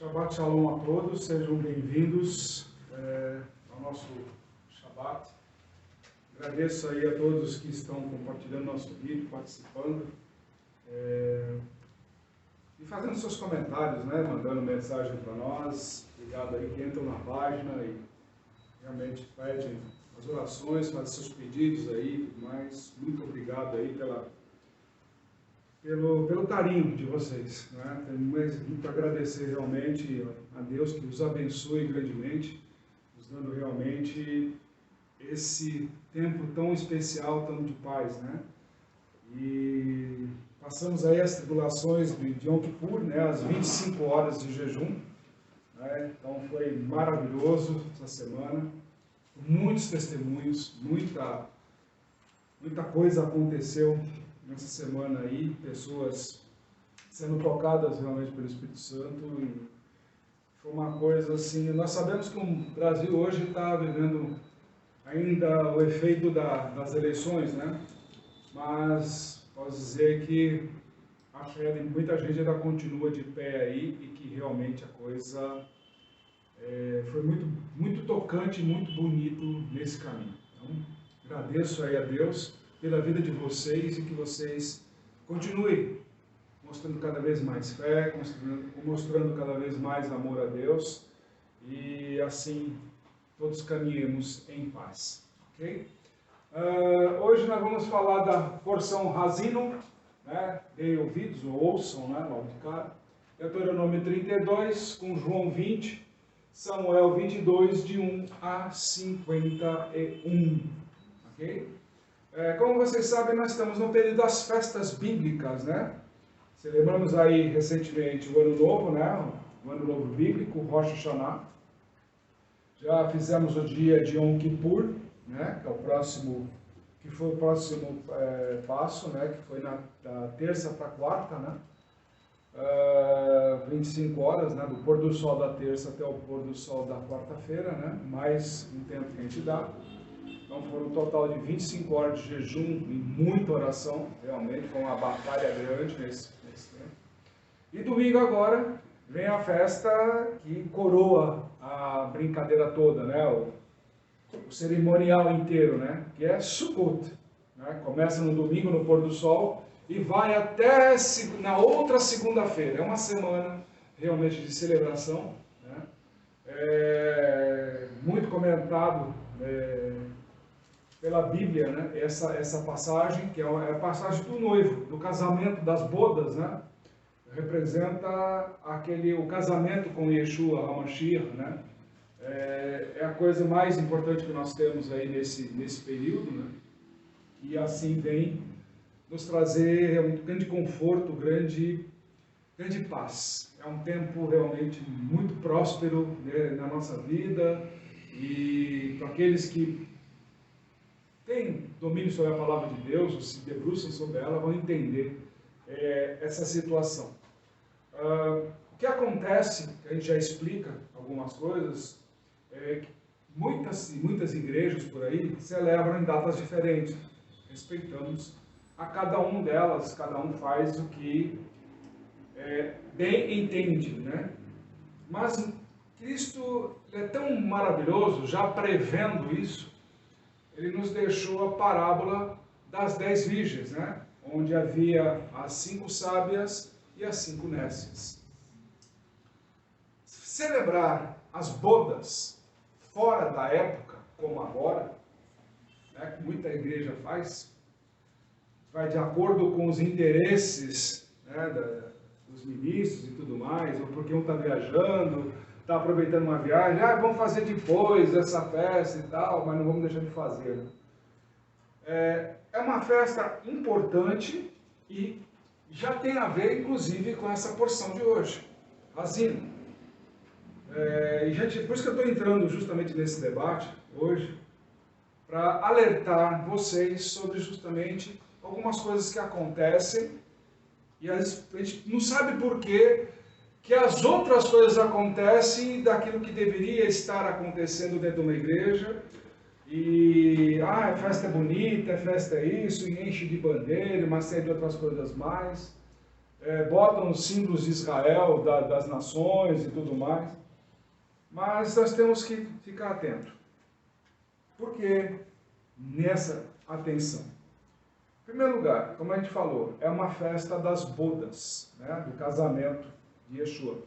Shabbat Shalom a todos, sejam bem-vindos ao nosso Shabbat. Agradeço aí a todos que estão compartilhando nosso vídeo, participando e fazendo seus comentários, né? Mandando mensagem para nós. Obrigado aí que entram na página e realmente pedem as orações, fazem seus pedidos aí e tudo mais. Muito obrigado aí pelo carinho de vocês, né? Tenho muito a agradecer realmente a Deus, que os abençoe grandemente, nos dando realmente esse tempo tão especial, tão de paz, né? E passamos aí as tribulações de Yom Kippur, né? As 25 horas de jejum, né? Então foi maravilhoso essa semana, muitos testemunhos, muita coisa aconteceu nessa semana aí, pessoas sendo tocadas realmente pelo Espírito Santo, e foi uma coisa assim. Nós sabemos que o Brasil hoje está vivendo ainda o efeito das eleições, né? Mas posso dizer que a fé de muita gente ainda continua de pé aí e que realmente a coisa foi muito tocante, muito bonito nesse caminho. Então, agradeço aí a Deus pela vida de vocês e que vocês continuem mostrando cada vez mais fé, mostrando cada vez mais amor a Deus e assim todos caminhemos em paz, ok? Hoje nós vamos falar da porção Razino, né? Deem ouvidos ou ouçam, né? Logo de cara. Deuteronômio 32 com João 20, Samuel 22 de 1 a 51, ok? Como vocês sabem, nós estamos no período das festas bíblicas, né? Celebramos aí recentemente o Ano Novo, né? O Ano Novo Bíblico, Rosh Hashanah. Já fizemos o dia de Yom Kippur, né? Que foi o próximo passo, né? Que foi da terça para a quarta, né? 25 horas, né? Do pôr do sol da terça até o pôr do sol da quarta-feira, né? Mais um tempo que a gente dá. Então foram um total de 25 horas de jejum e muita oração, realmente foi uma batalha grande nesse tempo. E domingo agora vem a festa que coroa a brincadeira toda, né? O cerimonial inteiro, né? Que é Sukkot, né? Começa no domingo no pôr do sol e vai até na outra segunda-feira. É uma semana realmente de celebração, né? Muito comentado pela Bíblia, né? Essa passagem, que é a passagem do noivo, do casamento, das bodas, né? Representa o casamento com Yeshua HaMashiach, né? É a coisa mais importante que nós temos aí nesse período, né? E assim vem nos trazer realmente grande conforto, grande paz. É um tempo realmente muito próspero, né, na nossa vida, e para aqueles que têm domínio sobre a palavra de Deus, ou se debruçam sobre ela, vão entender essa situação. O que acontece, que a gente já explica algumas coisas, é que muitas igrejas por aí celebram em datas diferentes. Respeitamos a cada um delas, cada um faz o que bem entende, né? Mas Cristo é tão maravilhoso, já prevendo isso, ele nos deixou a parábola das 10 virgens, né? Onde havia as 5 sábias e as 5 nécias. Celebrar as bodas fora da época, como agora, né, que muita igreja faz, vai de acordo com os interesses, né, dos ministros e tudo mais, ou porque um está viajando, está aproveitando uma viagem, vamos fazer depois essa festa e tal, mas não vamos deixar de fazer. É uma festa importante e já tem a ver, inclusive, com essa porção de hoje, Razino. Por isso que eu estou entrando justamente nesse debate hoje, para alertar vocês sobre justamente algumas coisas que acontecem e a gente não sabe por quê que as outras coisas acontecem daquilo que deveria estar acontecendo dentro de uma igreja. E a festa é bonita, a festa é isso, e enche de bandeira, uma série de outras coisas mais. botam os símbolos de Israel, das nações e tudo mais. Mas nós temos que ficar atentos. Por que nessa atenção? Em primeiro lugar, como a gente falou, é uma festa das bodas, né, do casamento de Yeshua.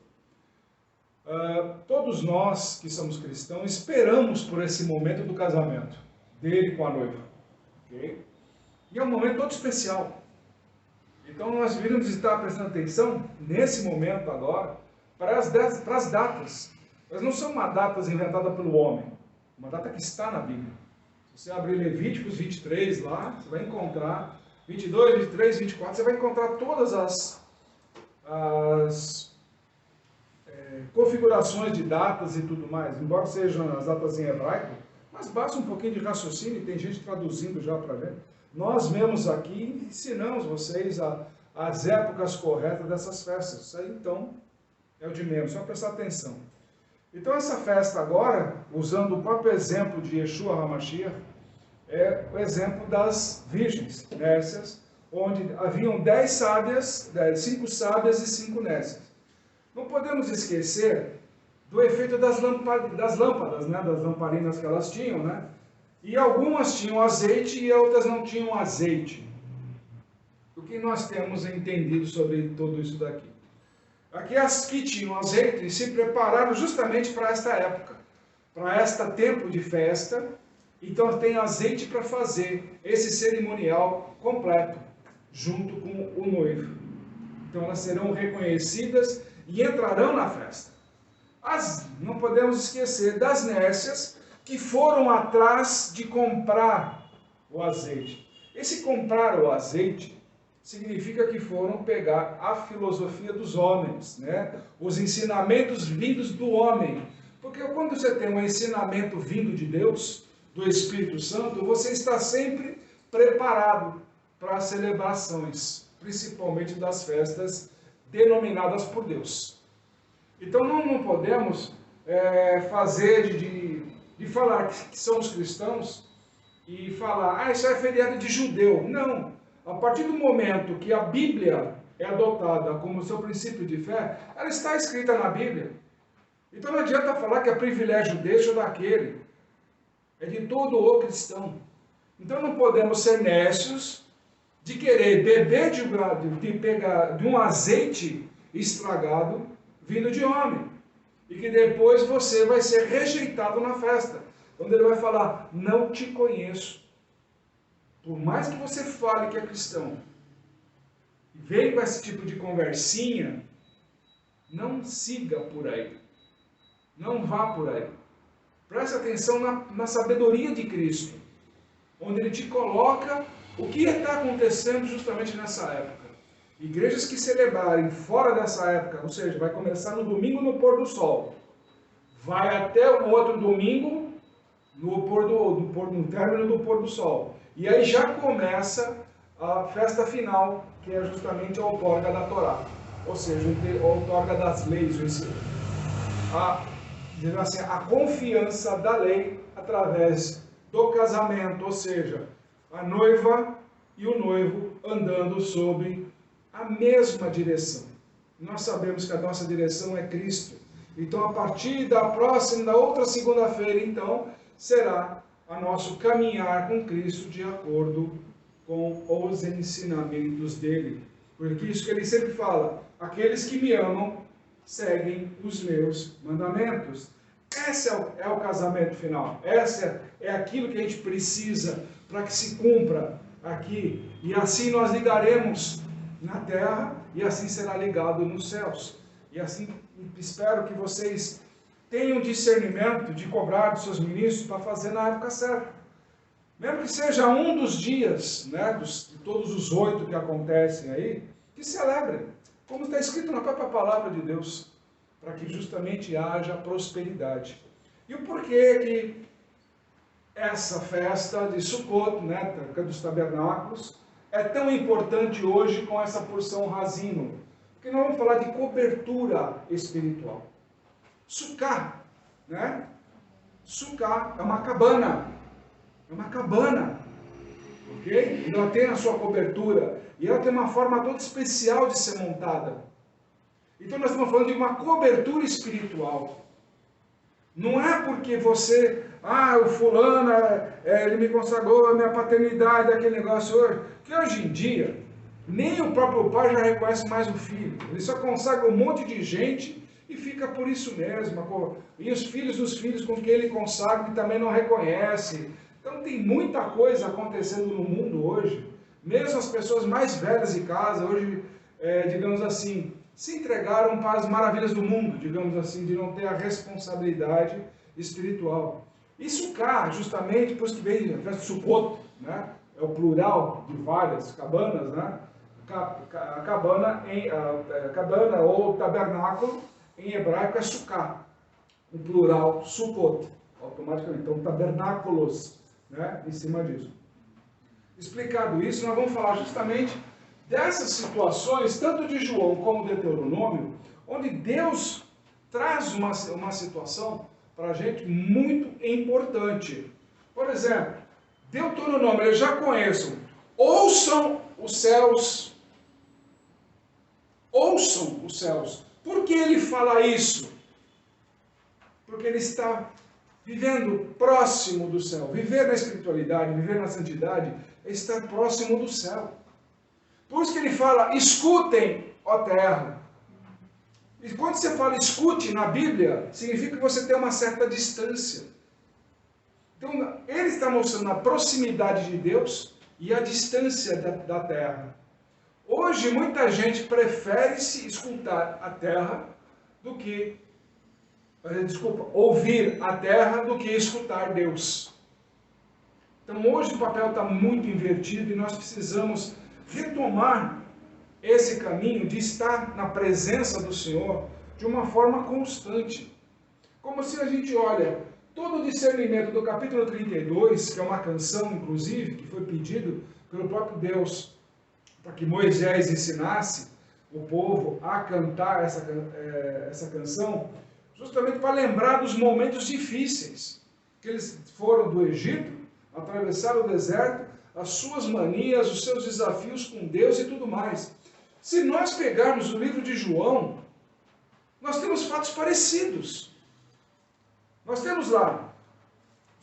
Todos nós que somos cristãos esperamos por esse momento do casamento dele com a noiva. Okay? E é um momento todo especial. Então nós deveríamos estar prestando atenção nesse momento agora para as datas. Mas não são uma datas inventada pelo homem, uma data que está na Bíblia. Se você abrir Levíticos 23 lá, você vai encontrar 22, 23, 24, você vai encontrar todas as configurações de datas e tudo mais, embora sejam as datas em hebraico, mas basta um pouquinho de raciocínio, e tem gente traduzindo já para ver. Nós mesmos aqui ensinamos vocês as épocas corretas dessas festas. Isso aí, então, é o de menos, só prestar atenção. Então, essa festa agora, usando o próprio exemplo de Yeshua HaMashiach, é o exemplo das virgens nécias, onde haviam 10 sábias, 5 sábias e 5 nécias. Não podemos esquecer do efeito das lâmpadas, né, das lamparinas que elas tinham, né? E algumas tinham azeite e outras não tinham azeite. O que nós temos entendido sobre tudo isso daqui? Aqui as que tinham azeite se prepararam justamente para esta época, para este tempo de festa. Então tem azeite para fazer esse cerimonial completo, junto com o noivo. Então elas serão reconhecidas e entrarão na festa. Não podemos esquecer das nécias que foram atrás de comprar o azeite. Esse comprar o azeite significa que foram pegar a filosofia dos homens, né? Os ensinamentos vindos do homem. Porque quando você tem um ensinamento vindo de Deus, do Espírito Santo, você está sempre preparado para as celebrações, principalmente das festas denominadas por Deus. Então não podemos fazer de falar que somos cristãos e falar, isso é feriado de judeu. Não. A partir do momento que a Bíblia é adotada como seu princípio de fé, ela está escrita na Bíblia. Então não adianta falar que é privilégio deste ou daquele. É de todo o cristão. Então não podemos ser nécios de querer beber de um azeite estragado vindo de homem. E que depois você vai ser rejeitado na festa. Onde ele vai falar, não te conheço. Por mais que você fale que é cristão, e venha com esse tipo de conversinha, não siga por aí. Não vá por aí. Preste atenção na sabedoria de Cristo, onde Ele te coloca o que está acontecendo justamente nessa época. Igrejas que celebrarem fora dessa época, ou seja, vai começar no domingo no pôr do sol, vai até o outro domingo no término do pôr do sol. E aí já começa a festa final, que é justamente a outorga da Torá, ou seja, a outorga das leis, a confiança da lei através do casamento, ou seja, a noiva e o noivo andando sobre a mesma direção. Nós sabemos que a nossa direção é Cristo. Então, a partir da outra segunda-feira, então, será a nosso caminhar com Cristo de acordo com os ensinamentos dele. Porque isso que ele sempre fala, aqueles que me amam seguem os meus mandamentos. Esse é o casamento final. Essa é aquilo que a gente precisa para que se cumpra aqui. E assim nós ligaremos na terra e assim será ligado nos céus. E assim espero que vocês tenham discernimento de cobrar dos seus ministros para fazer na época certa. Mesmo que seja um dos dias, né, de todos os 8 que acontecem aí, que celebrem, como está escrito na própria palavra de Deus, para que justamente haja prosperidade. E o porquê que essa festa de Sukkot, né, dos tabernáculos, é tão importante hoje com essa porção razino? Porque nós vamos falar de cobertura espiritual. Sukkah, né? Sukkah é uma cabana. É uma cabana. ok? E ela tem a sua cobertura, e ela tem uma forma toda especial de ser montada. Então nós estamos falando de uma cobertura espiritual. Não é porque você, o fulano, ele me consagrou a minha paternidade, aquele negócio hoje, que hoje em dia, nem o próprio pai já reconhece mais o filho. Ele só consagra um monte de gente e fica por isso mesmo. E os filhos dos filhos com quem ele consagra que também não reconhece. Então tem muita coisa acontecendo no mundo hoje. Mesmo as pessoas mais velhas de casa, hoje, digamos assim, se entregaram para as maravilhas do mundo, digamos assim, de não ter a responsabilidade espiritual. Isso cá, justamente, por isso que veio a festa de Sukkot, né? É o plural de várias cabanas, né? A cabana ou tabernáculo, em hebraico é Sukkah, o plural Sukkot, automaticamente. Então, tabernáculos, né? Em cima disso. Explicado isso, nós vamos falar justamente dessas situações, tanto de João como de Deuteronômio, onde Deus traz uma situação para a gente muito importante. Por exemplo, Deuteronômio, eles já conheçam, ouçam os céus. Ouçam os céus. Por que ele fala isso? Porque ele está vivendo próximo do céu. Viver na espiritualidade, viver na santidade, é estar próximo do céu. Por isso que ele fala, escutem, ó terra. E quando você fala escute na Bíblia, significa que você tem uma certa distância. Então, ele está mostrando a proximidade de Deus e a distância da terra. Hoje, muita gente prefere se escutar a terra do que, ouvir a terra do que escutar Deus. Então, hoje o papel está muito invertido e nós precisamos retomar esse caminho de estar na presença do Senhor de uma forma constante. Como se a gente olha todo o discernimento do capítulo 32, que é uma canção, inclusive, que foi pedido pelo próprio Deus, para que Moisés ensinasse o povo a cantar essa canção, justamente para lembrar dos momentos difíceis, que eles foram do Egito, atravessaram o deserto, as suas manias, os seus desafios com Deus e tudo mais. Se nós pegarmos o livro de João, nós temos fatos parecidos. Nós temos lá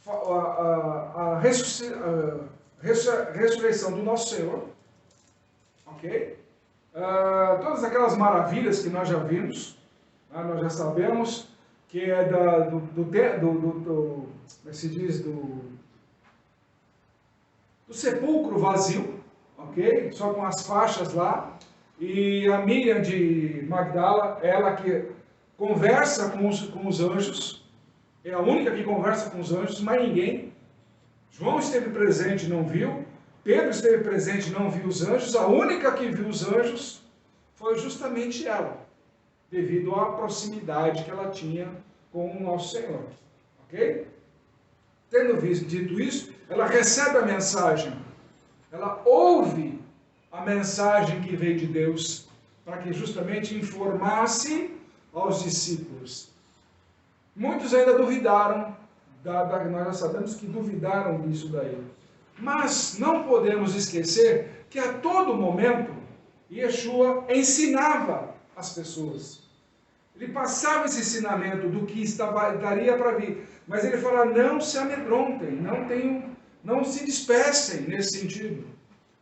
a ressurreição do nosso Senhor, ok? Todas aquelas maravilhas que nós já vimos, nós já sabemos que é como se diz, do sepulcro vazio, ok? Só com as faixas lá. E a Miriam de Magdala, ela que conversa com os anjos, é a única que conversa com os anjos, mas ninguém. João esteve presente e não viu. Pedro esteve presente e não viu os anjos. A única que viu os anjos foi justamente ela, devido à proximidade que ela tinha com o nosso Senhor. Ok? Tendo dito isso, ela recebe a mensagem. Ela ouve a mensagem que veio de Deus, para que justamente informasse aos discípulos. Muitos ainda duvidaram, nós já sabemos que duvidaram disso daí. Mas não podemos esquecer que a todo momento, Yeshua ensinava as pessoas. Ele passava esse ensinamento do que daria para vir. Mas ele fala, não se amedrontem, não se dispersem nesse sentido.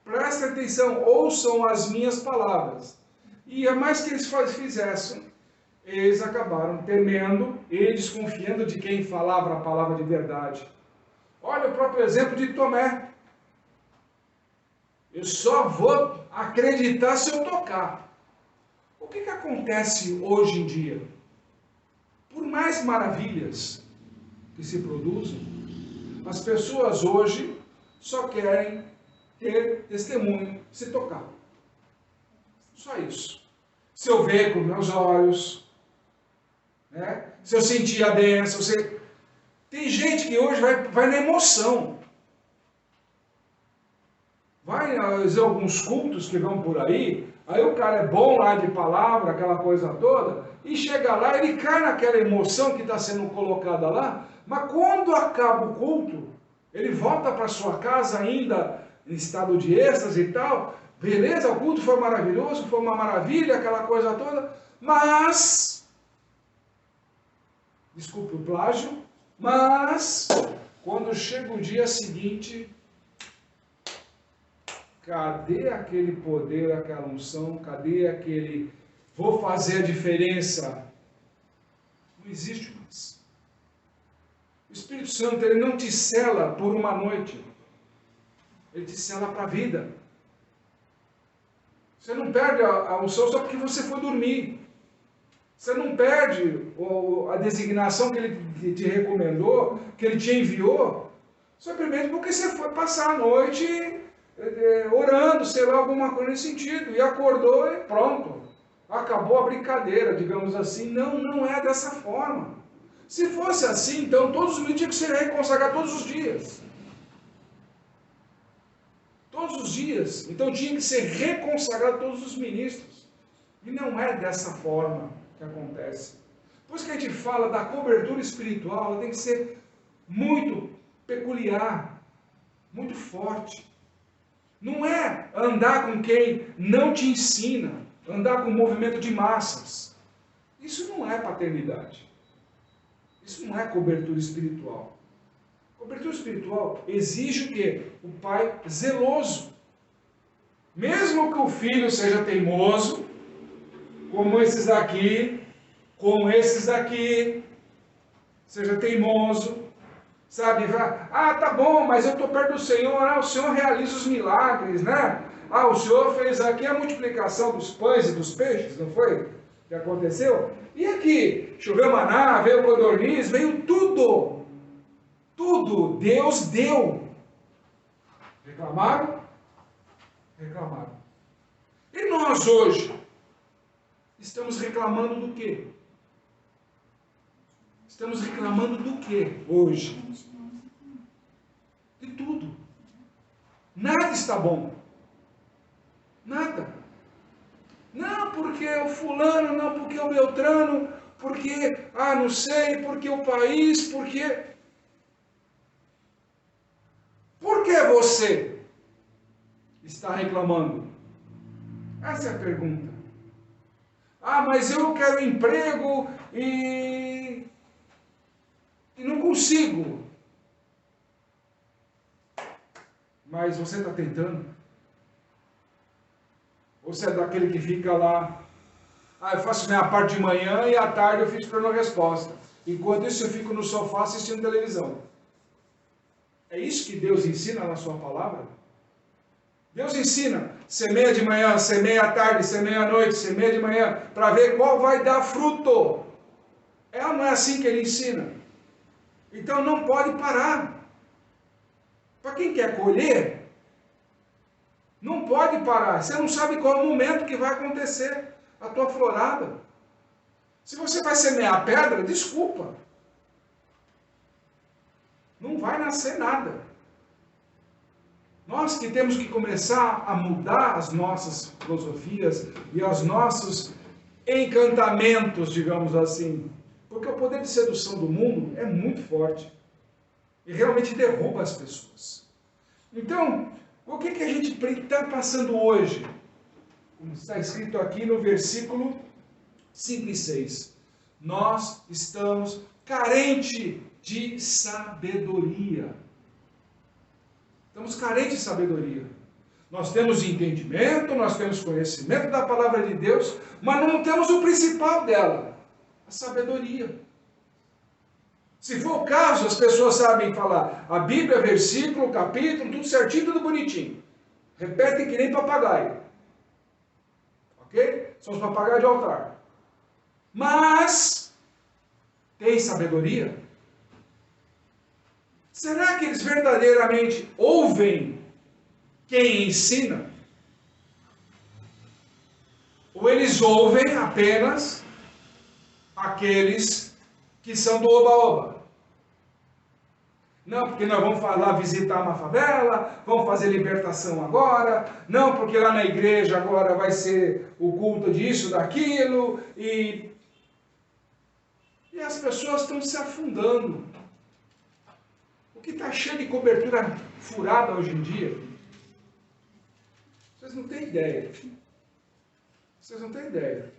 Prestem atenção, ouçam as minhas palavras. E a mais que eles fizessem, eles acabaram temendo e desconfiando de quem falava a palavra de verdade. Olha o próprio exemplo de Tomé. Eu só vou acreditar se eu tocar. O que acontece hoje em dia? Por mais maravilhas que se produzem, as pessoas hoje só querem ter testemunho se tocar. Só isso. Se eu ver com meus olhos, né? Se eu sentir a bênção, tem gente que hoje vai na emoção. Vai em alguns cultos que vão por aí o cara é bom lá de palavra, aquela coisa toda, e chega lá, ele cai naquela emoção que está sendo colocada lá, mas quando acaba o culto, ele volta para sua casa ainda em estado de êxtase e tal. Beleza, o culto foi maravilhoso, foi uma maravilha, aquela coisa toda. Mas, desculpe o plágio, mas quando chega o dia seguinte, cadê aquele poder, aquela unção? Cadê aquele vou fazer a diferença? Não existe mais. O Espírito Santo, ele não te sela por uma noite. Ele te sela para a vida. Você não perde a unção só porque você foi dormir. Você não perde a designação que ele te recomendou, que ele te enviou, simplesmente porque você foi passar a noite orando, sei lá, alguma coisa nesse sentido, e acordou e pronto. Acabou a brincadeira, digamos assim. Não, não é dessa forma. Se fosse assim, então todos os ministros tinham que se reconsagrar todos os dias. Todos os dias. Então tinha que ser reconsagrado todos os ministros. E não é dessa forma que acontece. Por isso que a gente fala da cobertura espiritual, ela tem que ser muito peculiar, muito forte. Não é andar com quem não te ensina, andar com movimento de massas. Isso não é paternidade. Isso não é cobertura espiritual. Cobertura espiritual exige o quê? O pai zeloso. Mesmo que o filho seja teimoso, como esses daqui, seja teimoso, sabe? Tá bom, mas eu estou perto do Senhor, o Senhor realiza os milagres, né? O Senhor fez aqui a multiplicação dos pães e dos peixes, não foi? Que aconteceu? E aqui, choveu maná, veio codorniz, veio tudo. Tudo, Deus deu. Reclamaram? Reclamaram. E nós hoje, estamos reclamando do quê? Estamos reclamando do quê hoje? De tudo. Nada está bom. Nada. Não porque o fulano, não porque o beltrano, porque, não sei, porque o país, porque... Por que você está reclamando? Essa é a pergunta. Mas eu quero emprego e não consigo. Mas você está tentando? Ou você é daquele que fica lá, eu faço minha parte de manhã e à tarde eu fico esperando a resposta. Enquanto isso eu fico no sofá assistindo televisão. É isso que Deus ensina na sua palavra? Deus ensina, semeia de manhã, semeia à tarde, semeia à noite, semeia de manhã, para ver qual vai dar fruto. Não é assim que ele ensina. Então não pode parar. Para quem quer colher, não pode parar. Você não sabe qual é o momento que vai acontecer a tua florada. Se você vai semear pedra, desculpa. Não vai nascer nada. Nós que temos que começar a mudar as nossas filosofias e os nossos encantamentos, digamos assim. Porque o poder de sedução do mundo é muito forte. E realmente derruba as pessoas. Então, o que a gente está passando hoje? Como está escrito aqui no versículo 5 e 6. Nós estamos carentes de sabedoria. Estamos carentes de sabedoria. Nós temos entendimento, nós temos conhecimento da palavra de Deus, mas não temos o principal dela, a sabedoria. Se for o caso, as pessoas sabem falar a Bíblia, versículo, capítulo, tudo certinho, tudo bonitinho. Repetem que nem papagaio. Ok? São os papagaios de altar. Mas, tem sabedoria? Será que eles verdadeiramente ouvem quem ensina? Ou eles ouvem apenas aqueles que são do oba-oba? Não, porque nós vamos lá visitar uma favela, vamos fazer libertação agora. Não, porque lá na igreja agora vai ser o culto disso, daquilo. E as pessoas estão se afundando. O que está cheio de cobertura furada hoje em dia Vocês não têm ideia. Vocês não têm ideia.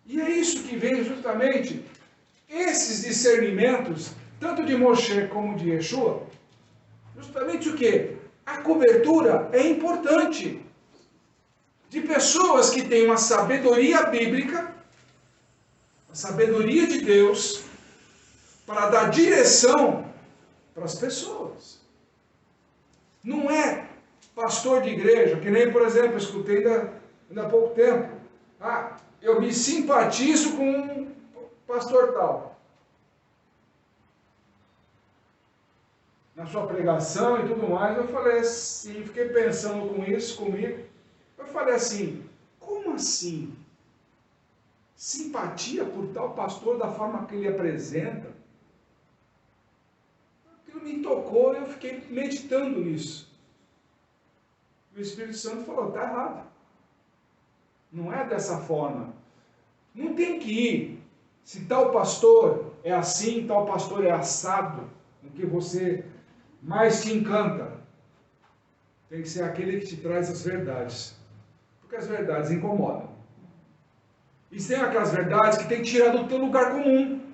E é isso que vem justamente esses discernimentos, tanto de Moshe como de Yeshua, justamente o quê? A cobertura é importante de pessoas que têm uma sabedoria bíblica, a sabedoria de Deus, para dar direção para as pessoas. Não é pastor de igreja, que nem, por exemplo, eu escutei ainda há pouco tempo. Eu me simpatizo com um pastor tal. Na sua pregação e tudo mais, eu falei assim, fiquei pensando com isso comigo. Eu falei assim, como assim? Simpatia por tal pastor da forma que ele apresenta? Aquilo me tocou e eu fiquei meditando nisso. O Espírito Santo falou, está errado. Não é dessa forma. Não tem que ir. Se tal pastor é assim, tal pastor é assado, o que você mais te encanta, tem que ser aquele que te traz as verdades. Porque as verdades incomodam. E tem aquelas verdades que tem que tirar do teu lugar comum.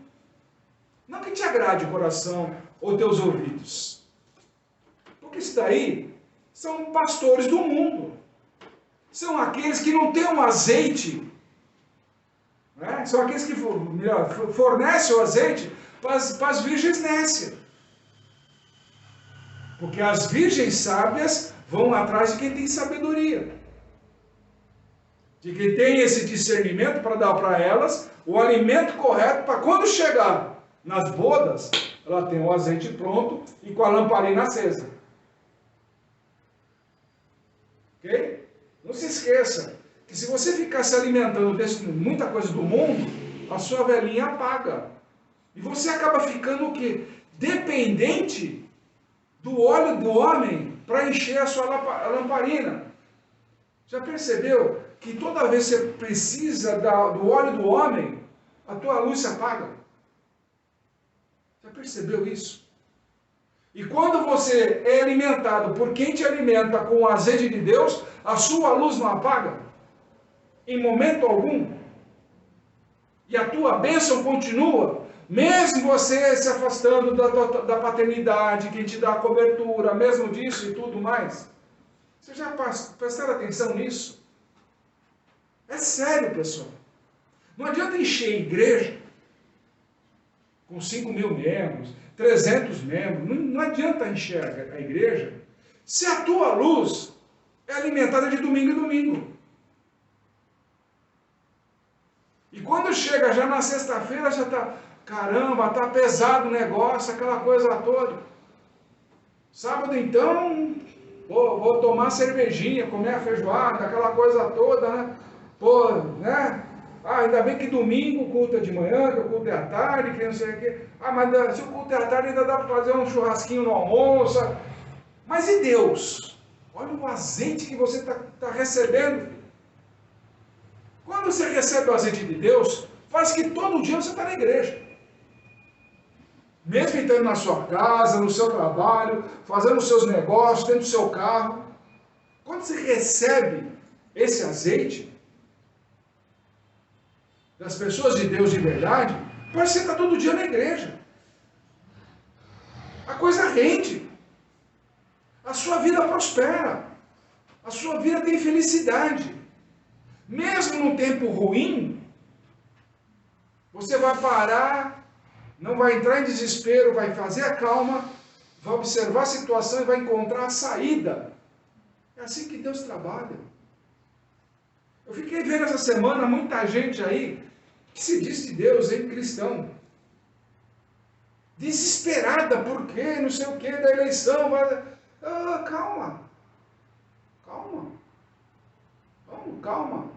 Não que te agrade o coração ou teus ouvidos. Porque isso daí são pastores do mundo. São aqueles que não têm um azeite. Né? São aqueles que fornecem o azeite para as virgens nécias. Porque as virgens sábias vão atrás de quem tem sabedoria. De quem tem esse discernimento para dar para elas o alimento correto para quando chegar nas bodas, ela tem o azeite pronto e com a lamparina acesa. Ok? Não se esqueça que se você ficar se alimentando de muita coisa do mundo, a sua velhinha apaga. E você acaba ficando o quê? Dependente do óleo do homem para encher a sua lamparina. Já percebeu que toda vez que você precisa do óleo do homem, a tua luz se apaga? Já percebeu isso? E quando você é alimentado por quem te alimenta com o azeite de Deus, a sua luz não apaga? Em momento algum? E a tua bênção continua? Mesmo você se afastando da paternidade, quem te dá a cobertura, mesmo disso e tudo mais. Você já prestaram atenção nisso? É sério, pessoal. Não adianta encher a igreja com 5.000 membros, 300 membros. Não adianta encher a igreja se a tua luz é alimentada de domingo em domingo. E quando chega já na sexta-feira, já está, caramba, está pesado o negócio, aquela coisa toda. Sábado então, vou tomar cervejinha, comer a feijoada, aquela coisa toda, né? Né? Ainda bem que domingo o culto é de manhã, que o culto é à tarde, que não sei o quê. Mas se o culto é à tarde ainda dá para fazer um churrasquinho no almoço. Mas e Deus? Olha o azeite que você está recebendo. Quando você recebe o azeite de Deus, parece que todo dia você está na igreja. Mesmo entrando na sua casa, no seu trabalho, fazendo os seus negócios, dentro do seu carro. Quando você recebe esse azeite das pessoas de Deus de verdade, parece que você está todo dia na igreja. A coisa rende. A sua vida prospera. A sua vida tem felicidade. Mesmo num tempo ruim, você vai parar, não vai entrar em desespero, vai fazer a calma, vai observar a situação e vai encontrar a saída. É assim que Deus trabalha. Eu fiquei vendo essa semana muita gente aí que se diz de Deus, cristão. Desesperada, por quê? Não sei o quê, da eleição. Calma. Calma.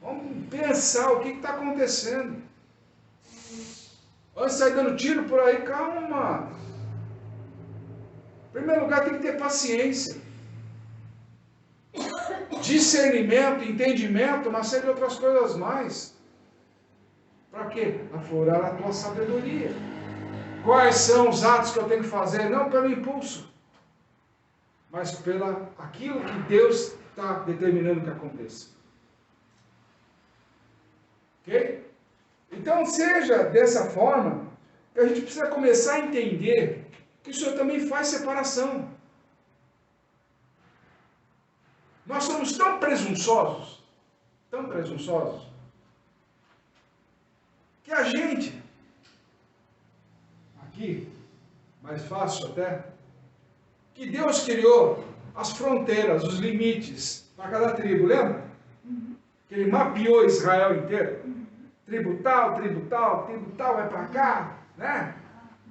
Vamos pensar o que está acontecendo. Antes de sair dando tiro por aí, calma. Em primeiro lugar, tem que ter paciência. Discernimento, entendimento, uma série de outras coisas mais. Para quê? Aflorar a tua sabedoria. Quais são os atos que eu tenho que fazer? Não pelo impulso. mas pela aquilo que Deus está determinando que aconteça. Ok? Então, seja dessa forma, que a gente precisa começar a entender que o Senhor também faz separação. Nós somos tão presunçosos, que a gente, aqui, mais fácil até, que Deus criou as fronteiras, os limites para cada tribo, lembra? Que Ele mapeou Israel inteiro. Tribo tal, vai para cá, né?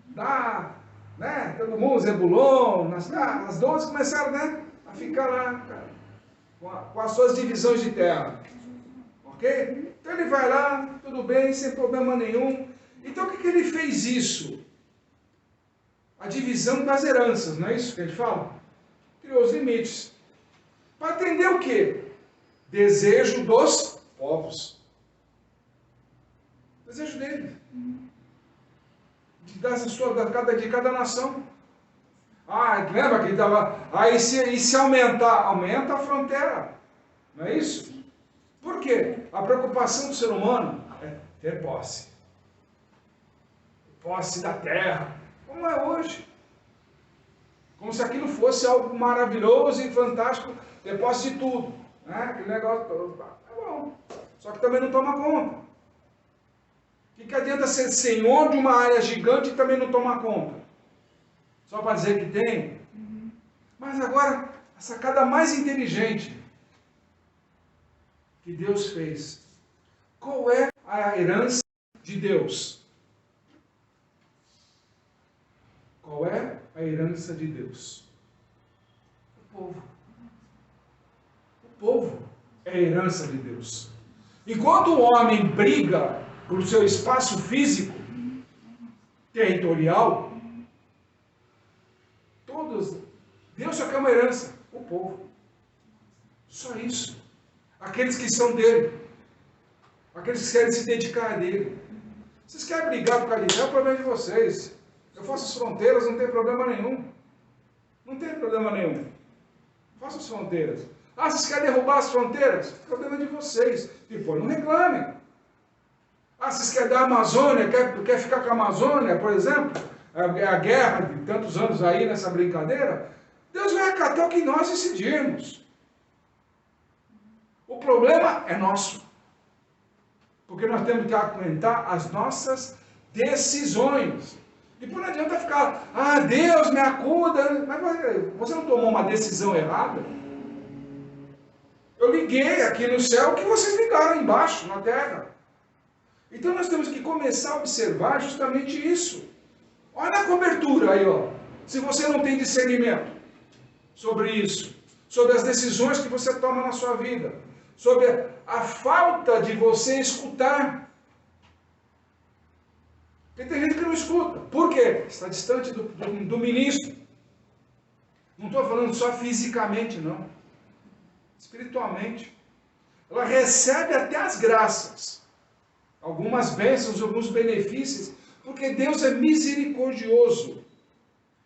Dá, né? Todo mundo, Zebulon, as 12 começaram, né? A ficar lá, com as suas divisões de terra. Ok? Então ele vai lá, tudo bem, sem problema nenhum. Então o que ele fez isso? A divisão das heranças, não é isso que a gente fala? Criou os limites. Para atender o quê? Desejo dos povos. Desejo dele. De cada nação. Lembra que ele estava... Aí se aumentar, aumenta a fronteira. Não é isso? Por quê? A preocupação do ser humano é ter posse. Posse da terra. Como é hoje. Como se aquilo fosse algo maravilhoso e fantástico, ter posse de tudo. Né? Aquele negócio todo. É bom. Só que também não toma conta. O que adianta ser senhor de uma área gigante e também não tomar conta? Só para dizer que tem? Mas agora, a sacada mais inteligente que Deus fez. Qual é a herança de Deus? Qual é a herança de Deus? O povo. O povo é a herança de Deus. Enquanto o homem briga por seu espaço físico, territorial, Deus só quer uma herança, o povo. Só isso. Aqueles que são dele. Aqueles que querem se dedicar a dele. Vocês querem brigar por causa disso? É o problema de vocês. Eu faço as fronteiras, não tem problema nenhum. Não tem problema nenhum. Faço as fronteiras. Vocês querem derrubar as fronteiras? É problema de vocês. Depois não reclamem. Vocês querem dar a Amazônia? Quer ficar com a Amazônia, por exemplo? É a guerra de tantos anos aí nessa brincadeira. Deus vai acatar o que nós decidirmos. O problema é nosso. Porque nós temos que aguentar as nossas decisões. Depois não adianta ficar, Deus me acuda. Mas você não tomou uma decisão errada? Eu liguei aqui no céu o que vocês ligaram embaixo, na terra. Então nós temos que começar a observar justamente isso. Olha a cobertura aí, ó. Se você não tem discernimento sobre isso, sobre as decisões que você toma na sua vida, sobre a falta de você escutar. Porque tem gente que não escuta. Por quê? Está distante do ministro. Não estou falando só fisicamente, não. Espiritualmente. Ela recebe até as graças. Algumas bênçãos, alguns benefícios. Porque Deus é misericordioso.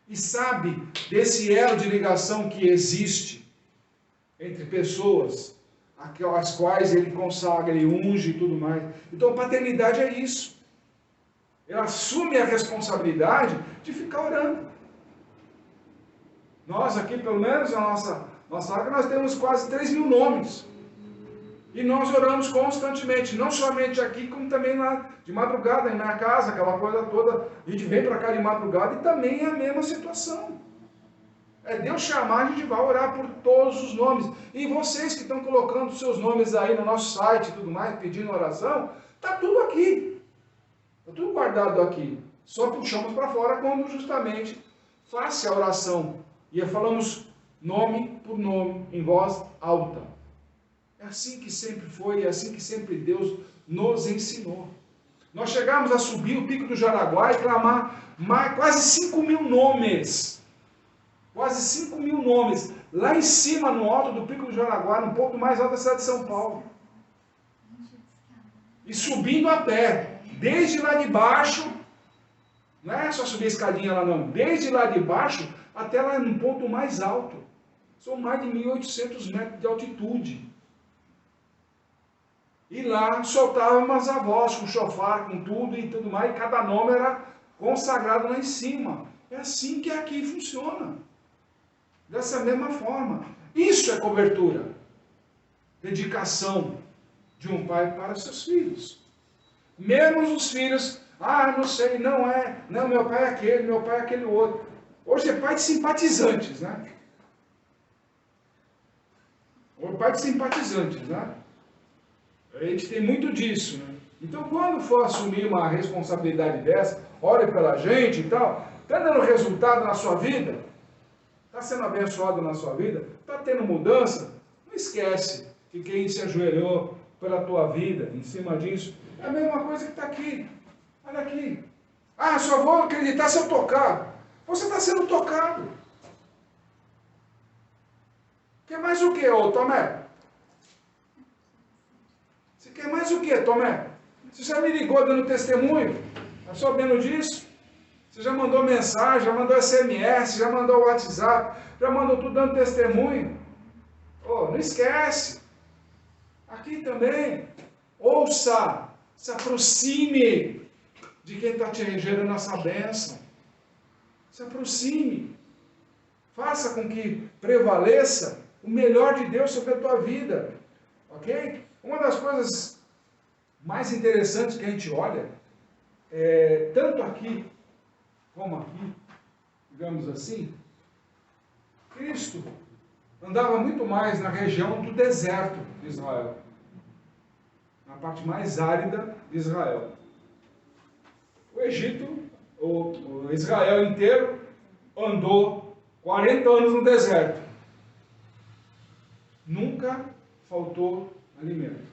E sabe desse elo de ligação que existe entre pessoas, as quais Ele consagra, Ele unge e tudo mais. Então, paternidade é isso. Ele assume a responsabilidade de ficar orando. Nós aqui, pelo menos, na nossa área, nós temos quase 3.000 nomes. E nós oramos constantemente, não somente aqui, como também lá de madrugada, em minha casa, aquela coisa toda. A gente vem para cá de madrugada e também é a mesma situação. É Deus chamar, a gente vai orar por todos os nomes. E vocês que estão colocando seus nomes aí no nosso site e tudo mais, pedindo oração, está tudo aqui. Está tudo guardado aqui. Só puxamos para fora quando justamente faça a oração. E falamos nome por nome, em voz alta. É assim que sempre foi, é assim que sempre Deus nos ensinou. Nós chegamos a subir o Pico do Jaraguá e clamar quase 5.000 nomes. Quase 5.000 nomes. Lá em cima, no alto do Pico do Jaraguá, no ponto mais alto da cidade de São Paulo. E subindo a pé. Desde lá de baixo, não é só subir a escadinha lá não, desde lá de baixo até lá no ponto mais alto. São mais de 1.800 metros de altitude. E lá soltavam umas avós com chofar, com tudo e tudo mais, e cada nome era consagrado lá em cima. É assim que aqui funciona. Dessa mesma forma. Isso é cobertura. Dedicação de um pai para seus filhos. Mesmo os filhos, não sei, não é, não, meu pai é aquele outro. Hoje é pai de simpatizantes, né? O pai de simpatizantes, né? A gente tem muito disso, né? Então, quando for assumir uma responsabilidade dessa, ore pela gente e tal, está dando resultado na sua vida? Está sendo abençoado na sua vida? Está tendo mudança? Não esquece que quem se ajoelhou pela tua vida, em cima disso, é a mesma coisa que está aqui. Olha aqui. Só vou acreditar se eu tocar. Você está sendo tocado. Quer mais o que, ô Tomé? Você quer mais o que, Tomé? Você já me ligou dando testemunho? Está sabendo disso? Você já mandou mensagem, já mandou SMS, já mandou WhatsApp, já mandou tudo dando testemunho? Não esquece. Aqui também. Ouça, se aproxime de quem está te gerando essa bênção. Se aproxime. Faça com que prevaleça o melhor de Deus sobre a tua vida. Ok? Uma das coisas mais interessantes que a gente olha, tanto aqui como aqui, digamos assim, Cristo andava muito mais na região do deserto de Israel, na parte mais árida de Israel. O Egito, o Israel inteiro, andou 40 anos no deserto. Nunca faltou alimento.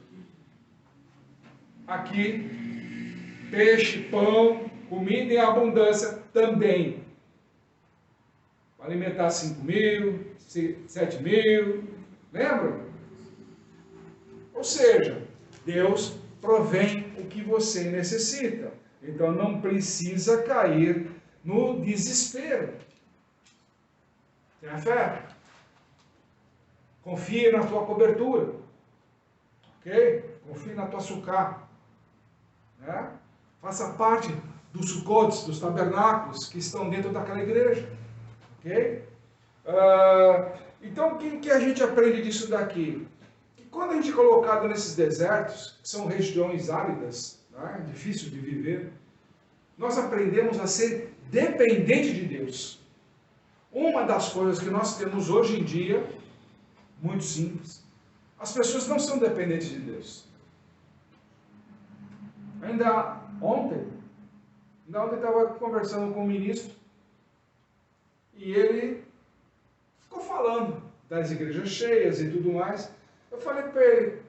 Aqui, peixe, pão, comida em abundância também. Para alimentar 5.000, 7.000, lembram? Ou seja, Deus provém o que você necessita. Então não precisa cair no desespero. Tenha fé. Confie na tua cobertura. Ok? Confie na tua sucá. Né? Faça parte dos sucotes, dos tabernáculos que estão dentro daquela igreja. Ok? Então, o que a gente aprende disso daqui? Que quando a gente é colocado nesses desertos, que são regiões áridas, né, difícil de viver, nós aprendemos a ser dependente de Deus. Uma das coisas que nós temos hoje em dia, muito simples, as pessoas não são dependentes de Deus. Ainda ontem eu estava conversando com o ministro e ele ficou falando das igrejas cheias e tudo mais. Eu falei para ele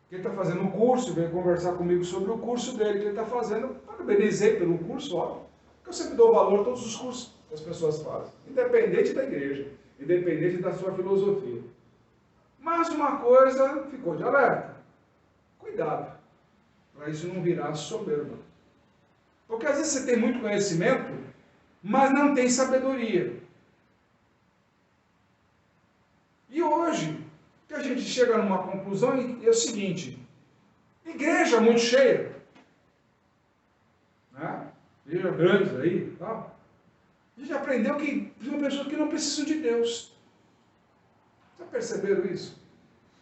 que ele está fazendo um curso, veio conversar comigo sobre o curso dele que ele está fazendo. Parabenizei pelo curso, óbvio, porque eu sempre dou valor a todos os cursos que as pessoas fazem, independente da igreja, independente da sua filosofia. Mas uma coisa ficou de alerta: cuidado, para isso não virar soberba. Porque às vezes você tem muito conhecimento, mas não tem sabedoria. E hoje, que a gente chega numa conclusão é o seguinte: igreja muito cheia, né? Igreja grandes aí, tal. A gente aprendeu que são pessoas que não precisam de Deus. Já perceberam isso?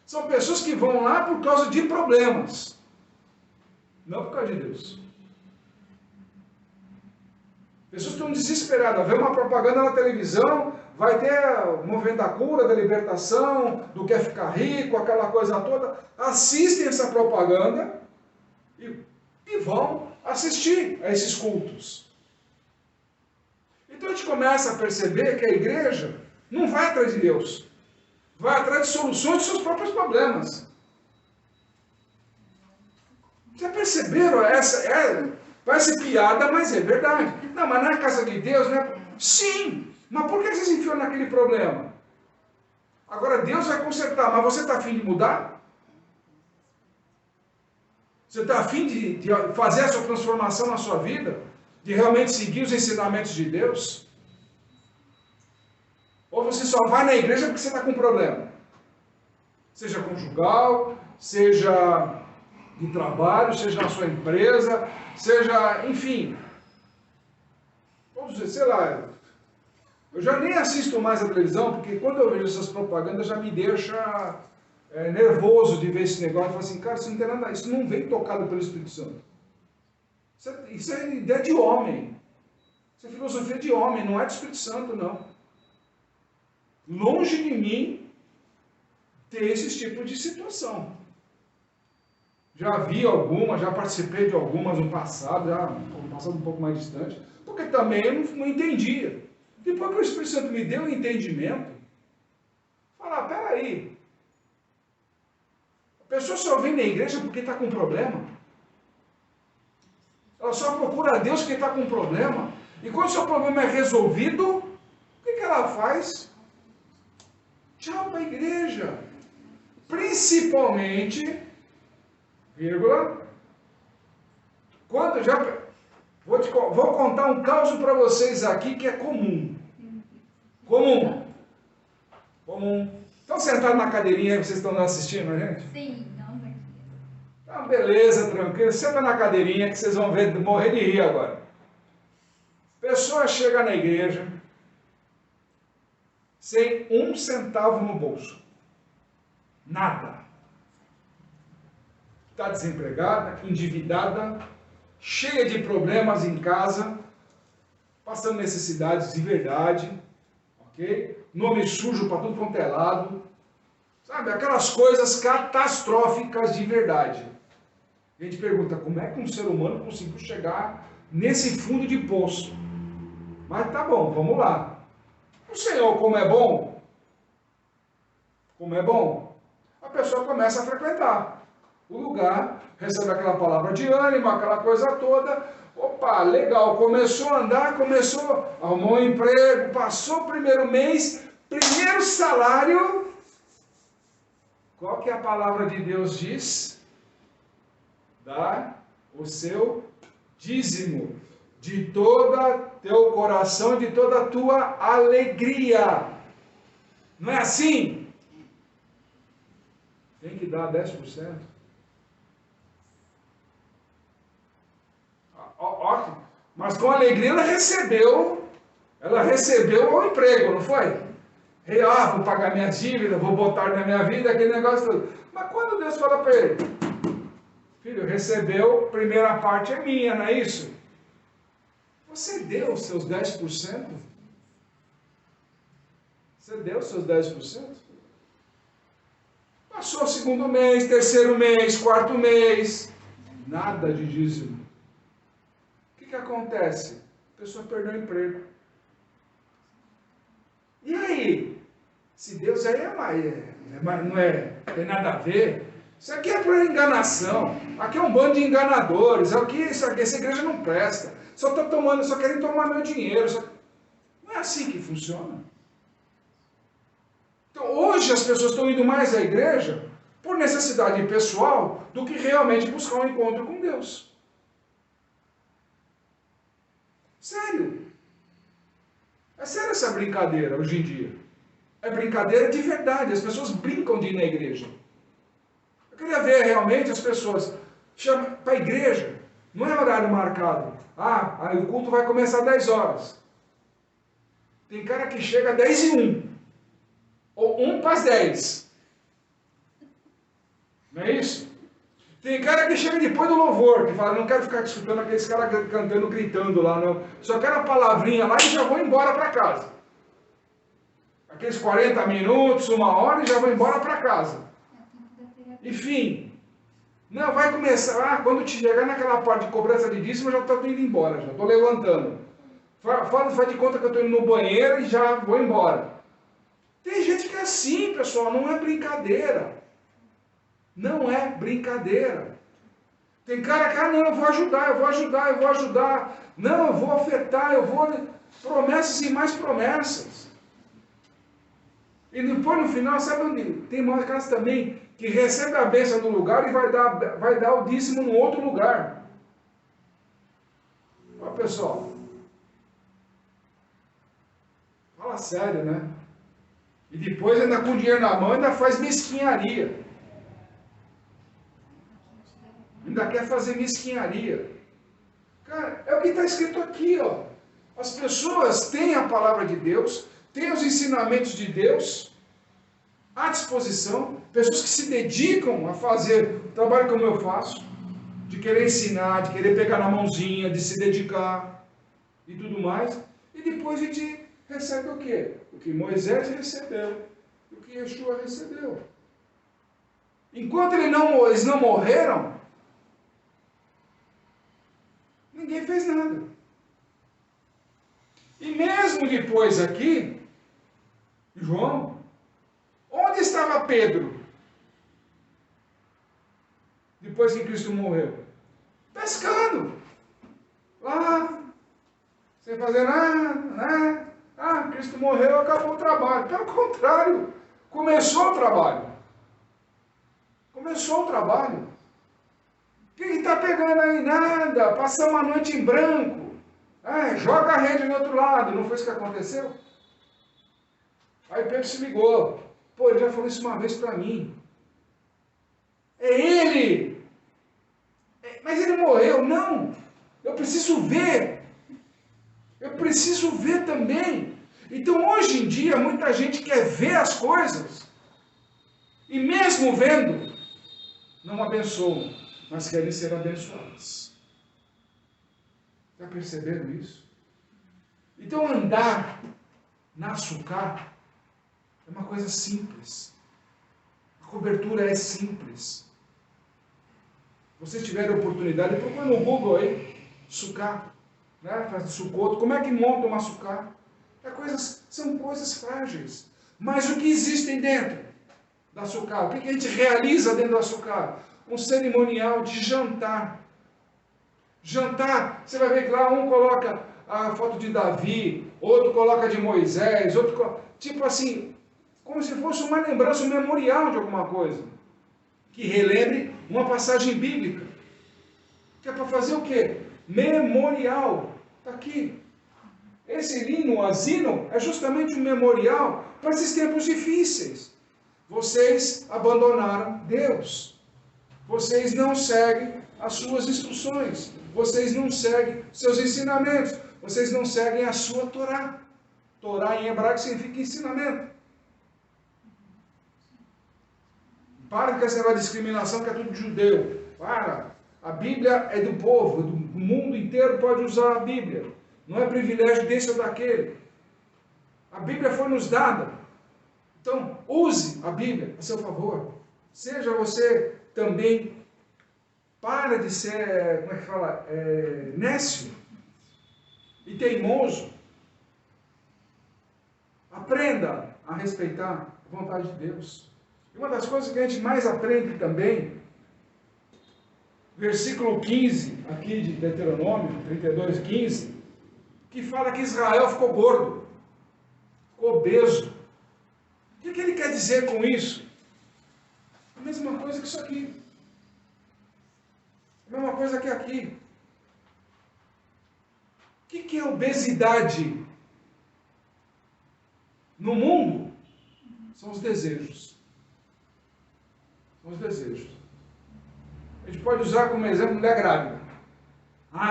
São pessoas que vão lá por causa de problemas, não por causa de Deus. Pessoas que estão desesperadas, vê uma propaganda na televisão, vai ter o movimento da cura, da libertação, do quer ficar rico, aquela coisa toda, assistem essa propaganda e vão assistir a esses cultos. Então a gente começa a perceber que a igreja não vai atrás de Deus, vai atrás de soluções de seus próprios problemas. Já perceberam? Parece piada, mas é verdade. Não, mas não é a casa de Deus, né? Sim, mas por que vocês enfiam naquele problema? Agora Deus vai consertar, mas você está afim de mudar? Você está afim de fazer a sua transformação na sua vida? De realmente seguir os ensinamentos de Deus? Ou você só vai na igreja porque você está com problema. Seja conjugal, seja de trabalho, seja na sua empresa, seja, enfim. Vamos dizer, sei lá, eu já nem assisto mais a televisão, porque quando eu vejo essas propagandas já me deixa nervoso de ver esse negócio. Eu falo assim, cara, isso não tem nada, isso não vem tocado pelo Espírito Santo. Isso é ideia de homem. Isso é filosofia de homem, não é do Espírito Santo, não. Longe de mim ter esse tipo de situação. Já vi algumas, já participei de algumas no passado, já um passado um pouco mais distante, porque também eu não entendia. Depois que o Espírito Santo me deu um entendimento, falar, peraí, a pessoa só vem na igreja porque está com problema. Ela só procura a Deus porque está com problema. E quando o seu problema é resolvido, o que ela faz? Tchau para a igreja. Principalmente, vírgula, quando já... Vou contar um caso para vocês aqui que é comum. Comum. Estão sentados na cadeirinha aí, vocês estão assistindo, gente? Sim, nós aqui. Então, beleza, tranquilo. Senta na cadeirinha que vocês vão ver, morrer de rir agora. Pessoa chega na igreja sem um centavo no bolso. Nada. Está desempregada, endividada, cheia de problemas em casa, passando necessidades de verdade, ok? Nome sujo para tudo quanto é lado, sabe? Aquelas coisas catastróficas de verdade. A gente pergunta, como é que um ser humano conseguiu chegar nesse fundo de poço? Mas tá bom, vamos lá. O Senhor, como é bom, a pessoa começa a frequentar o lugar, recebe aquela palavra de ânimo, aquela coisa toda. Opa, legal, começou a andar, arrumou um emprego, passou o primeiro mês, primeiro salário. Qual que é a palavra de Deus diz? Dá o seu dízimo de todo teu coração, de toda a tua alegria. Não é assim? Tem que dar 10%. Ótimo. Mas com alegria ela recebeu o emprego, não foi? Vou pagar minha dívida, vou botar na minha vida, aquele negócio todo. Mas quando Deus fala para ele, filho, recebeu, primeira parte é minha, não é isso? Você deu os seus 10%? Você deu os seus 10%? Passou o segundo mês, terceiro mês, quarto mês, nada de dízimo. O que acontece? A pessoa perdeu o emprego. E aí? Se Deus aí tem nada a ver. Isso aqui é por enganação. Aqui é um bando de enganadores. Essa igreja não presta. Só querem tomar meu dinheiro. Não é assim que funciona. Então, hoje as pessoas estão indo mais à igreja por necessidade pessoal do que realmente buscar um encontro com Deus. Sério. É sério essa brincadeira hoje em dia. É brincadeira de verdade. As pessoas brincam de ir na igreja. Eu queria ver realmente as pessoas chamam para a igreja. Não é horário marcado. Aí o culto vai começar às 10 horas. Tem cara que chega às 10:01. Ou 1 para as 10. Não é isso? Tem cara que chega depois do louvor, que fala, não quero ficar escutando aqueles caras cantando, gritando lá, não. Só quero a palavrinha lá e já vou embora para casa. Aqueles 40 minutos, 1 hora e já vou embora para casa. Enfim. Não, vai começar, quando te chegar naquela parte de cobrança de dízimo, eu já estou indo embora, já estou levantando. Faz de conta que eu estou indo no banheiro e já vou embora. Tem gente que é assim, pessoal, não é brincadeira. Não é brincadeira. Tem cara que, não, eu vou ajudar. Não, eu vou afetar, promessas e mais promessas. E depois no final, sabe onde? Tem uma casa também que recebe a bênção no lugar e vai dar o dízimo no outro lugar. Ó, pessoal. Fala sério, né? E depois ainda com dinheiro na mão, ainda faz mesquinharia. Ainda quer fazer mesquinharia. Cara, é o que está escrito aqui, ó. As pessoas têm a palavra de Deus, têm os ensinamentos de Deus à disposição, pessoas que se dedicam a fazer o trabalho como eu faço, de querer ensinar, de querer pegar na mãozinha, de se dedicar e tudo mais. E depois a gente recebe o quê? O que Moisés recebeu, o que Yeshua recebeu. Enquanto eles não morreram, ninguém fez nada. E mesmo depois aqui, João, onde estava Pedro? Depois que Cristo morreu? Pescando. Lá, sem fazer nada, né? Ah, Cristo morreu, acabou o trabalho. Pelo contrário, começou o trabalho. Começou o trabalho. O que está pegando aí? Nada. Passamos a noite em branco. Joga a rede no outro lado. Não foi isso que aconteceu? Aí Pedro se ligou. Pô, ele já falou isso uma vez para mim. É ele. Mas ele morreu. Não. Eu preciso ver. Eu preciso ver também. Então, hoje em dia, muita gente quer ver as coisas. E mesmo vendo, não abençoam, mas querem ser abençoados. Já perceberam isso? Então, andar na açúcar é uma coisa simples. A cobertura é simples. Vocês tiverem a oportunidade, procura no Google aí, sucá, né? Faz sucoto. Como é que monta uma sucá? São coisas frágeis. Mas o que existe dentro da sucá? O que a gente realiza dentro da sucá? Um cerimonial de jantar. Jantar, você vai ver que lá um coloca a foto de Davi, outro coloca de Moisés, tipo assim, como se fosse uma lembrança, um memorial de alguma coisa. Que relembre uma passagem bíblica. Que é para fazer o quê? Memorial. Está aqui. Esse hino, asino, é justamente um memorial para esses tempos difíceis. Vocês abandonaram Deus. Vocês não seguem as suas instruções. Vocês não seguem seus ensinamentos. Vocês não seguem a sua Torá. Torá em hebraico significa ensinamento. Para com essa negócio de discriminação que é tudo de judeu. Para. A Bíblia é do povo, do mundo inteiro pode usar a Bíblia. Não é privilégio desse ou daquele. A Bíblia foi nos dada. Então, use a Bíblia a seu favor. Seja você também, para de ser, como é que fala, nécio e teimoso. Aprenda a respeitar a vontade de Deus. E uma das coisas que a gente mais aprende também, versículo 15, aqui de Deuteronômio 32, 15, que fala que Israel ficou gordo, ficou obeso. O que ele quer dizer com isso? A mesma coisa que isso aqui. A mesma coisa que aqui. O que é obesidade? No mundo, são os desejos. São os desejos. A gente pode usar como exemplo mulher grávida.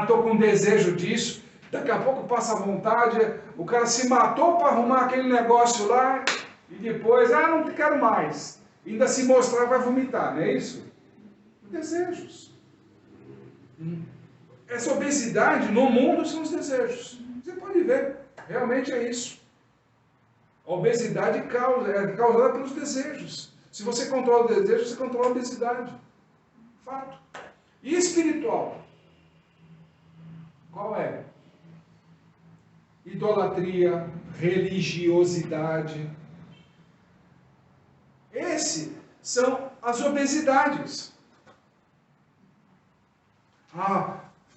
Estou com desejo disso. Daqui a pouco passa a vontade, o cara se matou para arrumar aquele negócio lá e depois, não quero mais. Ainda se mostrar vai vomitar, não é isso? Desejos. Essa obesidade no mundo são os desejos. Você pode ver, realmente é isso. A obesidade é causada pelos desejos. Se você controla o desejo, você controla a obesidade. Fato. E espiritual? Qual é? Idolatria, religiosidade. Esses são as obesidades.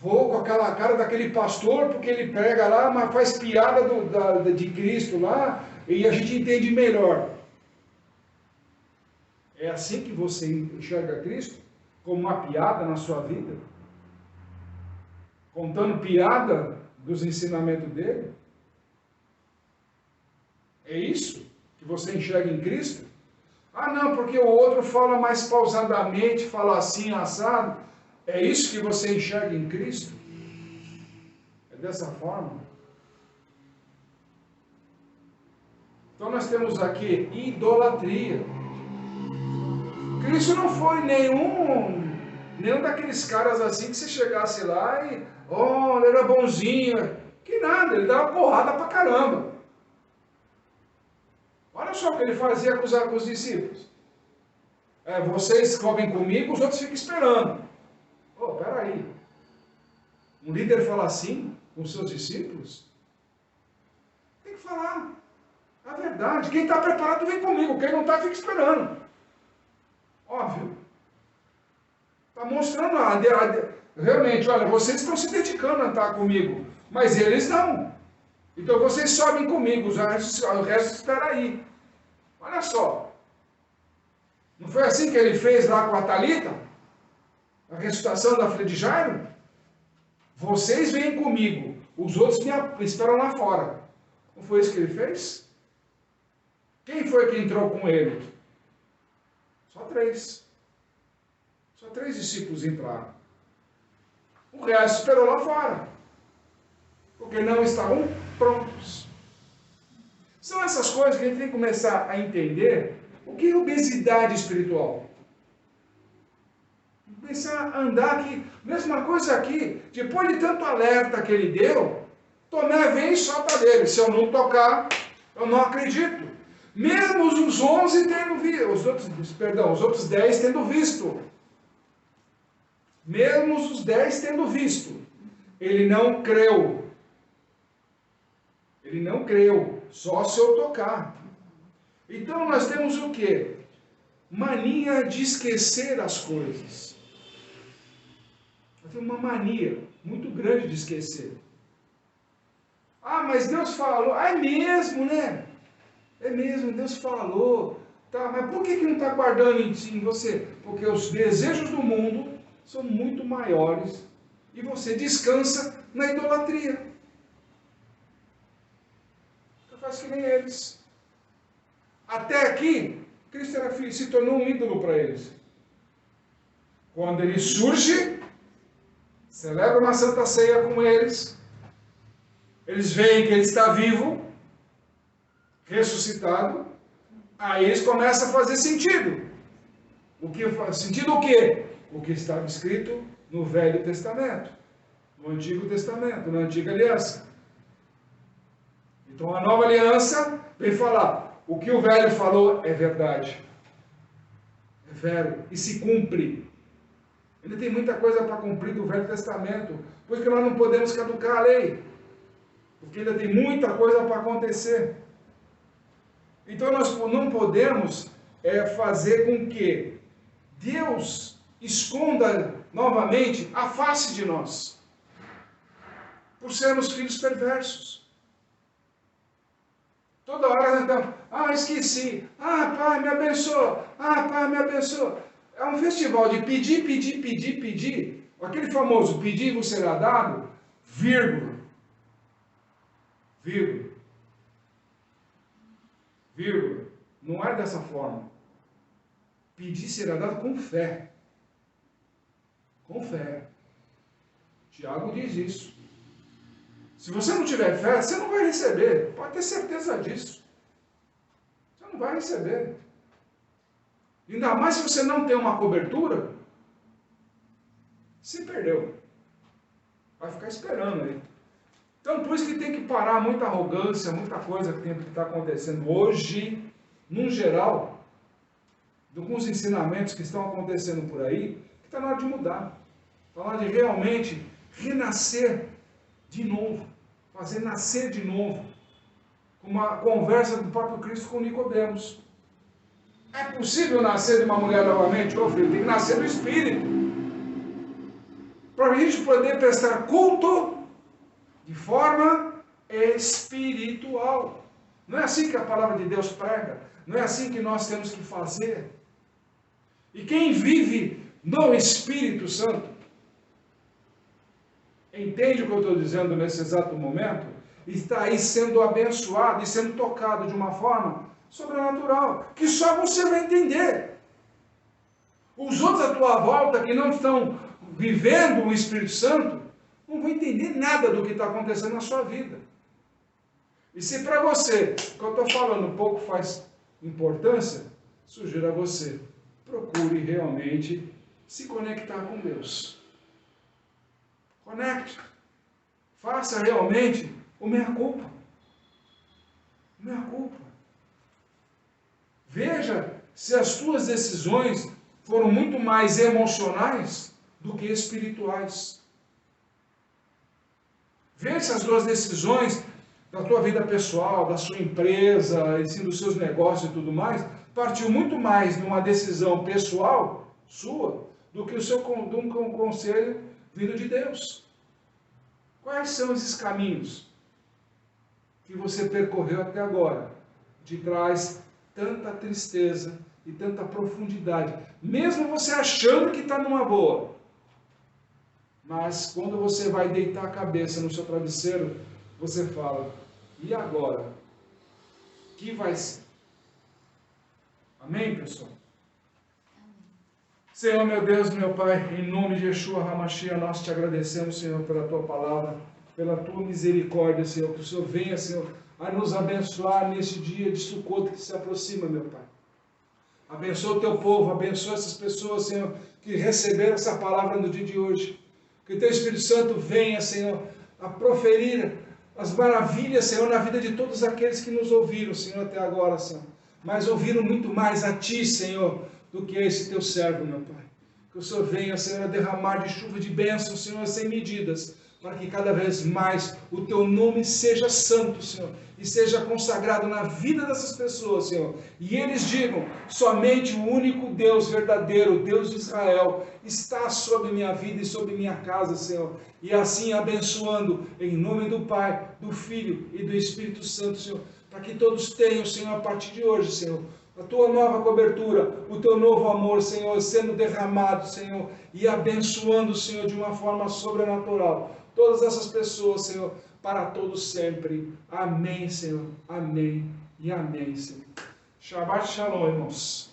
Vou com aquela cara daquele pastor, porque ele prega lá, mas faz piada de Cristo lá, e a gente entende melhor. É assim que você enxerga Cristo? Como uma piada na sua vida? Contando piada dos ensinamentos dele? É isso que você enxerga em Cristo? Ah, não, porque o outro fala mais pausadamente, fala assim, assado. É isso que você enxerga em Cristo? É dessa forma? Então nós temos aqui idolatria. Cristo não foi nenhum daqueles caras assim que você chegasse lá e, oh, ele era bonzinho. Que nada, ele dava porrada pra caramba. Olha só o que ele fazia com os discípulos. Vocês comem comigo, os outros ficam esperando. Oh, peraí. Um líder fala assim com seus discípulos? Tem que falar a verdade. Quem está preparado vem comigo, quem não está fica esperando. Óbvio. Está mostrando realmente, olha, vocês estão se dedicando a estar comigo, mas eles não. Então vocês sobem comigo, o resto espera aí. Olha só. Não foi assim que ele fez lá com a Talita? A ressuscitação da filha de Jairo? Vocês vêm comigo, os outros me esperam lá fora. Não foi isso que ele fez? Quem foi que entrou com ele? Só 3. Só 3 discípulos entraram. O resto esperou lá fora. Porque não estavam prontos. São essas coisas que a gente tem que começar a entender o que é obesidade espiritual. Começar a andar aqui. Mesma coisa aqui. Depois de tanto alerta que ele deu, Tomé vem e solta dele. Se eu não tocar, eu não acredito. Mesmo os 11 tendo visto, os outros 10 tendo visto. Mesmo os 10 tendo visto, ele não creu. Ele não creu, só se eu tocar. Então nós temos o quê? Mania de esquecer as coisas. Nós temos uma mania muito grande de esquecer. Ah, mas Deus falou. Ah, é mesmo, né? É mesmo, Deus falou. Tá, mas por que não está guardando em você? Porque os desejos do mundo são muito maiores e você descansa na idolatria. Então faz que nem eles. Até aqui, Cristo se tornou um ídolo para eles. Quando ele surge, celebra uma santa ceia com eles, eles veem que ele está vivo, ressuscitado, aí eles começam a fazer sentido. Sentido o quê? O que estava escrito no Velho Testamento, no Antigo Testamento, na Antiga Aliança. Então a Nova Aliança vem falar, o que o Velho falou é verdade, é vero e se cumpre. Ainda tem muita coisa para cumprir do Velho Testamento, por isso que nós não podemos caducar a lei, porque ainda tem muita coisa para acontecer. Então nós não podemos fazer com que Deus esconda novamente a face de nós, por sermos filhos perversos. Toda hora então, esqueci, pai, me abençoa, pai, me abençoa. É um festival de pedir, pedir, pedir, pedir. Aquele famoso pedir vos será dado, vírgula, vírgula, vírgula. Não é dessa forma. Pedir será dado com fé. Com fé. Tiago diz isso. Se você não tiver fé, você não vai receber. Pode ter certeza disso. Você não vai receber. Ainda mais se você não tem uma cobertura, se perdeu. Vai ficar esperando aí. Então, por isso que tem que parar muita arrogância, muita coisa que está acontecendo hoje, num geral, de alguns ensinamentos que estão acontecendo por aí, que está na hora de mudar. Está na hora de realmente renascer de novo, fazer nascer de novo, com uma conversa do próprio Cristo com Nicodemos. É possível nascer de uma mulher novamente? Ô filho, tem que nascer do Espírito. Para a gente poder prestar culto de forma espiritual. Não é assim que a palavra de Deus prega. Não é assim que nós temos que fazer. E quem vive no Espírito Santo, entende o que eu estou dizendo nesse exato momento? Está aí sendo abençoado e sendo tocado de uma forma sobrenatural, que só você vai entender. Os outros à tua volta que não estão vivendo o Espírito Santo, não vão entender nada do que está acontecendo na sua vida. E se para você, o que eu estou falando, pouco faz importância, sugiro a você, procure realmente se conectar com Deus. Conecte. Faça realmente o meia-culpa. Meia-culpa. Veja se as tuas decisões foram muito mais emocionais do que espirituais. Veja se as tuas decisões da tua vida pessoal, da sua empresa, assim, dos seus negócios e tudo mais, partiu muito mais de uma decisão pessoal sua do que de um conselho vindo de Deus. Quais são esses caminhos que você percorreu até agora, de traz tanta tristeza e tanta profundidade, mesmo você achando que está numa boa, mas quando você vai deitar a cabeça no seu travesseiro, você fala, e agora? O que vai ser? Amém, pessoal? Senhor, meu Deus, meu Pai, em nome de Yeshua HaMashiach, nós te agradecemos, Senhor, pela tua palavra, pela tua misericórdia, Senhor, que o Senhor venha, Senhor, a nos abençoar neste dia de Sukkot que se aproxima, meu Pai. Abençoa o teu povo, abençoa essas pessoas, Senhor, que receberam essa palavra no dia de hoje. Que o teu Espírito Santo venha, Senhor, a proferir as maravilhas, Senhor, na vida de todos aqueles que nos ouviram, Senhor, até agora, Senhor. Mas ouviram muito mais a Ti, Senhor, do que a esse Teu servo, meu Pai. Que o Senhor venha, Senhor, a derramar de chuva de bênçãos, Senhor, sem medidas, para que cada vez mais o Teu nome seja santo, Senhor, e seja consagrado na vida dessas pessoas, Senhor. E eles digam, somente o único Deus verdadeiro, o Deus de Israel, está sobre minha vida e sobre minha casa, Senhor. E assim abençoando, em nome do Pai, do Filho e do Espírito Santo, Senhor, para que todos tenham, Senhor, a partir de hoje, Senhor, a tua nova cobertura, o teu novo amor, Senhor, sendo derramado, Senhor, e abençoando, Senhor, de uma forma sobrenatural. Todas essas pessoas, Senhor, para todos sempre. Amém, Senhor. Amém e amém, Senhor. Shabbat Shalom, irmãos.